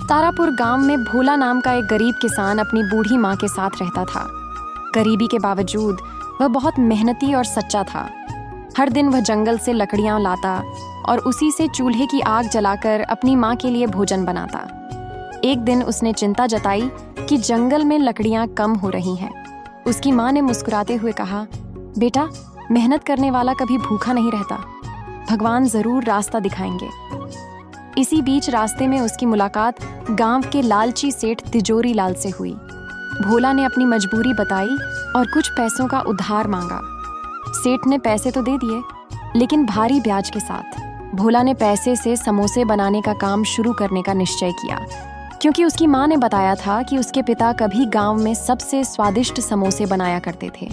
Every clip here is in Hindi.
तारापुर गांव में भोला नाम का एक गरीब किसान अपनी बूढ़ी माँ के साथ रहता था। गरीबी के बावजूद वह बहुत मेहनती और सच्चा था। हर दिन वह जंगल से लकड़ियां लाता और उसी से चूल्हे की आग जलाकर अपनी माँ के लिए भोजन बनाता। एक दिन उसने चिंता जताई कि जंगल में लकड़ियां कम हो रही हैं। उसकी माँ ने मुस्कुराते हुए कहा, बेटा, मेहनत करने वाला कभी भूखा नहीं रहता। भगवान जरूर रास्ता दिखाएंगे। इसी बीच रास्ते में उसकी मुलाकात गांव के लालची सेठ तिजोरी लाल से हुई। भोला ने अपनी मजबूरी बताई और कुछ पैसों का उधार मांगा। सेठ ने पैसे तो दे दिए, लेकिन भारी ब्याज के साथ। भोला ने पैसे से समोसे बनाने का काम शुरू करने का निश्चय किया, क्योंकि उसकी माँ ने बताया था कि उसके पिता कभी गांव में सबसे स्वादिष्ट समोसे बनाया करते थे।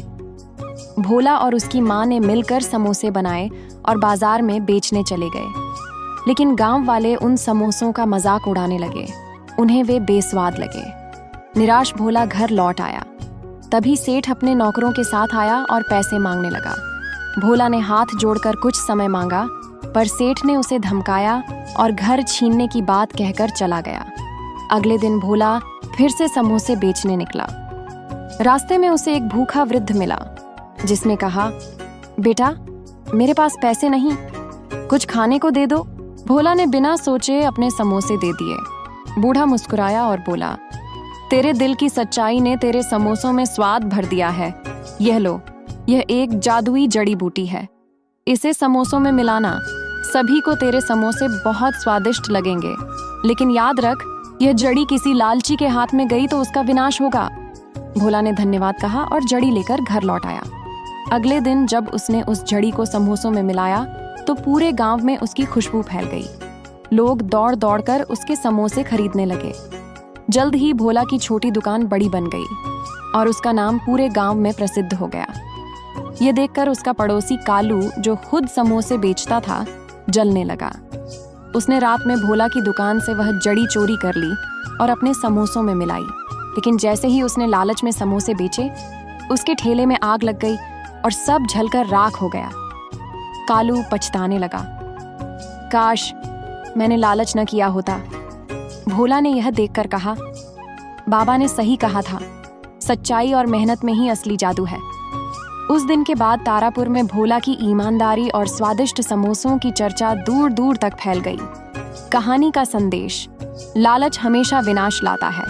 भोला और उसकी माँ ने मिलकर समोसे बनाए और बाजार में बेचने चले गए। लेकिन गांव वाले उन समोसों का मजाक उड़ाने लगे। उन्हें वे बेस्वाद लगे। निराश भोला घर लौट आया। तभी सेठ अपने नौकरों के साथ आया और पैसे मांगने लगा। भोला ने हाथ जोड़कर कुछ समय मांगा, पर सेठ ने उसे धमकाया और घर छीनने की बात कहकर चला गया। अगले दिन भोला फिर से समोसे बेचने निकला। रास्ते में उसे एक भूखा वृद्ध मिला, जिसने कहा, बेटा, मेरे पास पैसे नहीं, कुछ खाने को दे दो। भोला ने बिना सोचे अपने समोसे दे दिए। बूढ़ा मुस्कुराया और बोला, तेरे दिल की सच्चाई ने तेरे समोसों में स्वाद भर दिया है। यह लो, यह एक जादुई जड़ी बूटी है। इसे समोसों में मिलाना, सभी को तेरे समोसे बहुत स्वादिष्ट लगेंगे। लेकिन याद रख, यह जड़ी किसी लालची के हाथ में गई तो उसका विनाश होगा। भोला ने धन्यवाद कहा और जड़ी लेकर घर लौट आया। अगले दिन जब उसने उस जड़ी को समोसों में मिलाया तो पूरे गांव में उसकी खुशबू फैल गई। लोग दौड़ दौड़कर उसके समोसे खरीदने लगे। जल्द ही भोला की छोटी दुकान बड़ी बन गई और उसका नाम पूरे गांव में प्रसिद्ध हो गया। ये देखकर उसका पड़ोसी कालू, जो खुद समोसे बेचता था, जलने लगा। उसने रात में भोला की दुकान से वह जड़ी चोरी कर ली और अपने समोसों में मिलाई। लेकिन जैसे ही उसने लालच में समोसे बेचे, उसके ठेले में आग लग गई और सब जलकर राख हो गया। कालू पछताने लगा, काश मैंने लालच न किया होता। भोला ने यह देखकर कहा, बाबा ने सही कहा था, सच्चाई और मेहनत में ही असली जादू है। उस दिन के बाद तारापुर में भोला की ईमानदारी और स्वादिष्ट समोसों की चर्चा दूर दूर तक फैल गई। कहानी का संदेश: लालच हमेशा विनाश लाता है,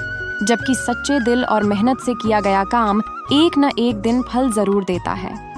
जबकि सच्चे दिल और मेहनत से किया गया काम एक न एक दिन फल जरूर देता है।